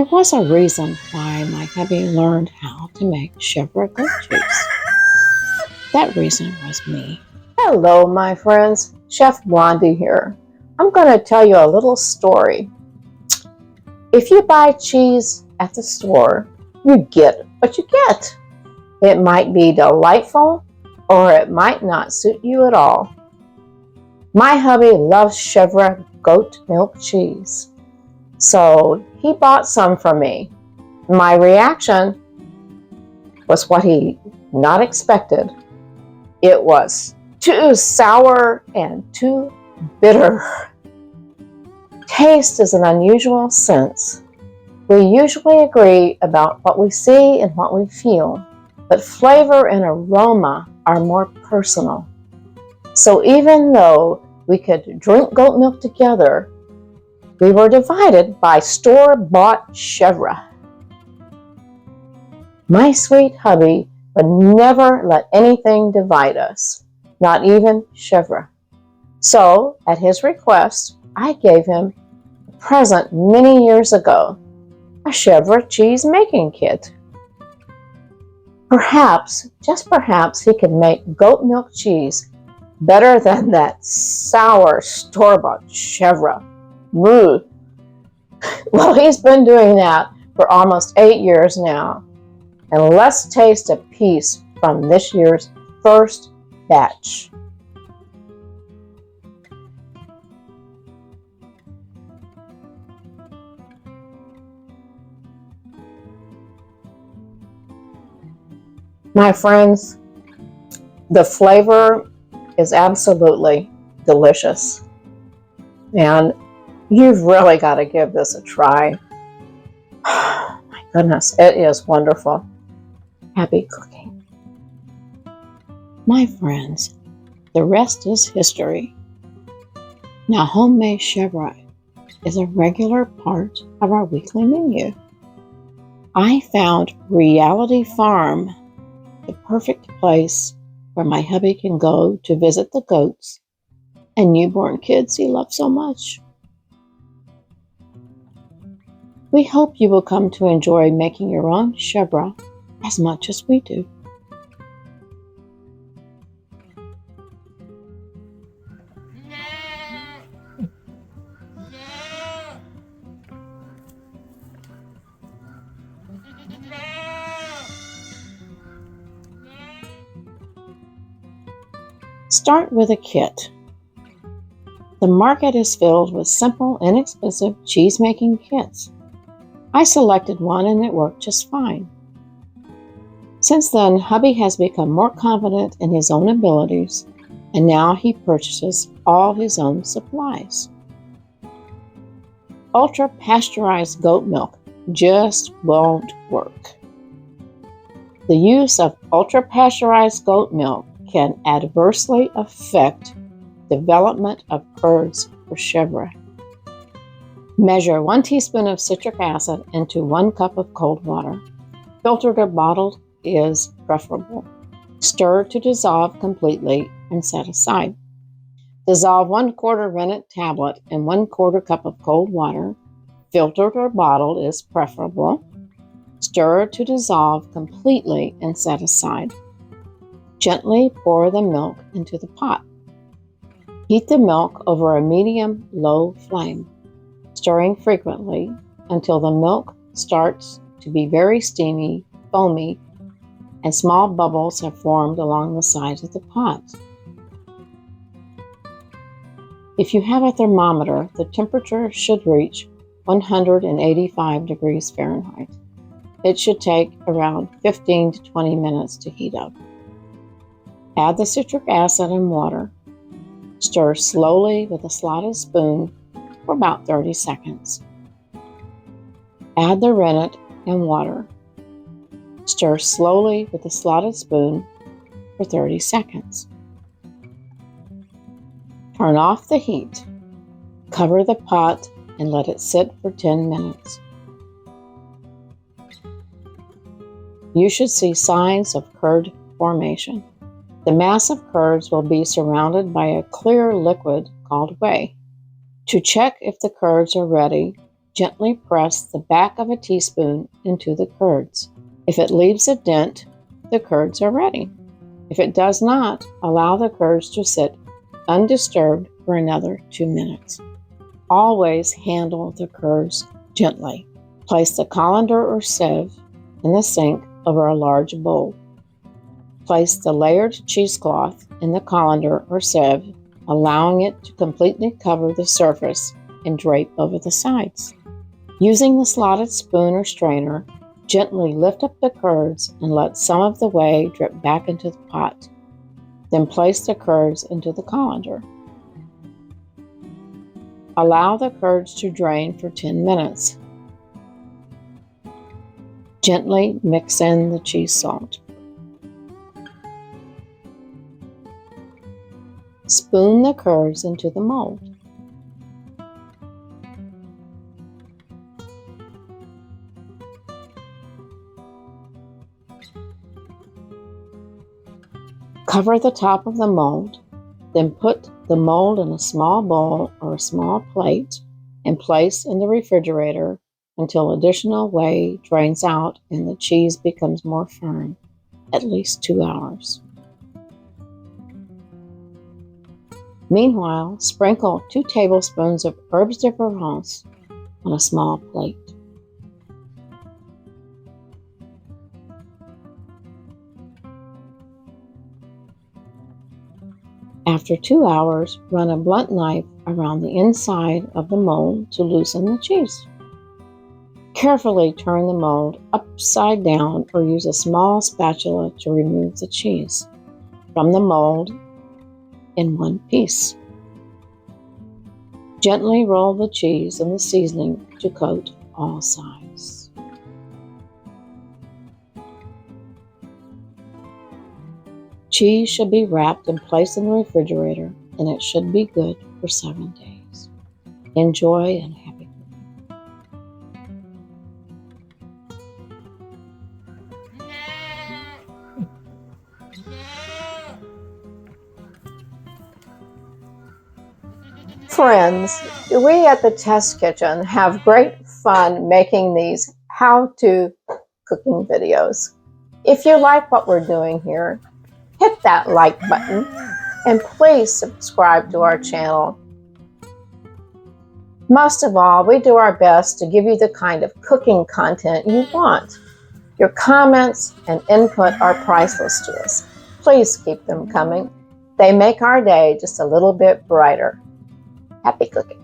There was a reason why my hubby learned how to make Chèvre goat cheese. That reason was me. Hello, my friends. Chef Blondie here. I'm going to tell you a little story. If you buy cheese at the store, you get what you get. It might be delightful, or it might not suit you at all. My hubby loves Chèvre goat milk cheese, so he bought some for me. My reaction was what he not expected. It was too sour and too bitter. Taste is an unusual sense. We usually agree about what we see and what we feel, but flavor and aroma are more personal. So even though we could drink goat milk together, we were divided by store-bought Chèvre. My sweet hubby would never let anything divide us, not even Chèvre. So, at his request, I gave him a present many years ago, a Chèvre cheese making kit. Perhaps, just perhaps, he could make goat milk cheese better than that sour store-bought Chèvre. Moo. Well, he's been doing that for almost 8 years now. And let's taste a piece from this year's first batch. My friends, the flavor is absolutely delicious. And you've really got to give this a try. My goodness, it is wonderful. Happy cooking. My friends, the rest is history. Now, homemade Chèvre is a regular part of our weekly menu. I found Reality Farm, the perfect place where my hubby can go to visit the goats and newborn kids he loves so much. We hope you will come to enjoy making your own Chèvre as much as we do. Start with a kit. The market is filled with simple, inexpensive cheese-making kits. I selected one and it worked just fine. Since then, hubby has become more confident in his own abilities, and now he purchases all his own supplies. Ultra-pasteurized goat milk just won't work. The use of ultra-pasteurized goat milk can adversely affect development of curds for Chèvre. Measure 1 teaspoon of citric acid into 1 cup of cold water. Filtered or bottled is preferable. Stir to dissolve completely and set aside. Dissolve 1/4 rennet tablet in 1/4 cup of cold water. Filtered or bottled is preferable. Stir to dissolve completely and set aside. Gently pour the milk into the pot. Heat the milk over a medium-low flame, stirring frequently until the milk starts to be very steamy, foamy, and small bubbles have formed along the sides of the pot. If you have a thermometer, the temperature should reach 185 degrees Fahrenheit. It should take around 15 to 20 minutes to heat up. Add the citric acid and water. Stir slowly with a slotted spoon for about 30 seconds. Add the rennet and water. Stir slowly with a slotted spoon for 30 seconds. Turn off the heat. Cover the pot and let it sit for 10 minutes. You should see signs of curd formation. The mass of curds will be surrounded by a clear liquid called whey. To check if the curds are ready, gently press the back of a teaspoon into the curds. If it leaves a dent, the curds are ready. If it does not, allow the curds to sit undisturbed for another 2 minutes. Always handle the curds gently. Place the colander or sieve in the sink over a large bowl. Place the layered cheesecloth in the colander or sieve, allowing it to completely cover the surface and drape over the sides. Using the slotted spoon or strainer, gently lift up the curds and let some of the whey drip back into the pot. Then place the curds into the colander. Allow the curds to drain for 10 minutes. Gently mix in the cheese salt. Spoon the curds into the mold. Cover the top of the mold, then put the mold in a small bowl or a small plate and place in the refrigerator until additional whey drains out and the cheese becomes more firm, at least 2 hours. Meanwhile, sprinkle 2 tablespoons of herbes de Provence on a small plate. After 2 hours, run a blunt knife around the inside of the mold to loosen the cheese. Carefully turn the mold upside down or use a small spatula to remove the cheese from the mold in one piece. Gently roll the cheese and the seasoning to coat all sides. Cheese should be wrapped and placed in the refrigerator, and it should be good for 7 days. Enjoy and happy cooking. Friends, we at the Test Kitchen have great fun making these how-to cooking videos. If you like what we're doing here, hit that like button and please subscribe to our channel. Most of all, we do our best to give you the kind of cooking content you want. Your comments and input are priceless to us. Please keep them coming. They make our day just a little bit brighter. Happy cooking.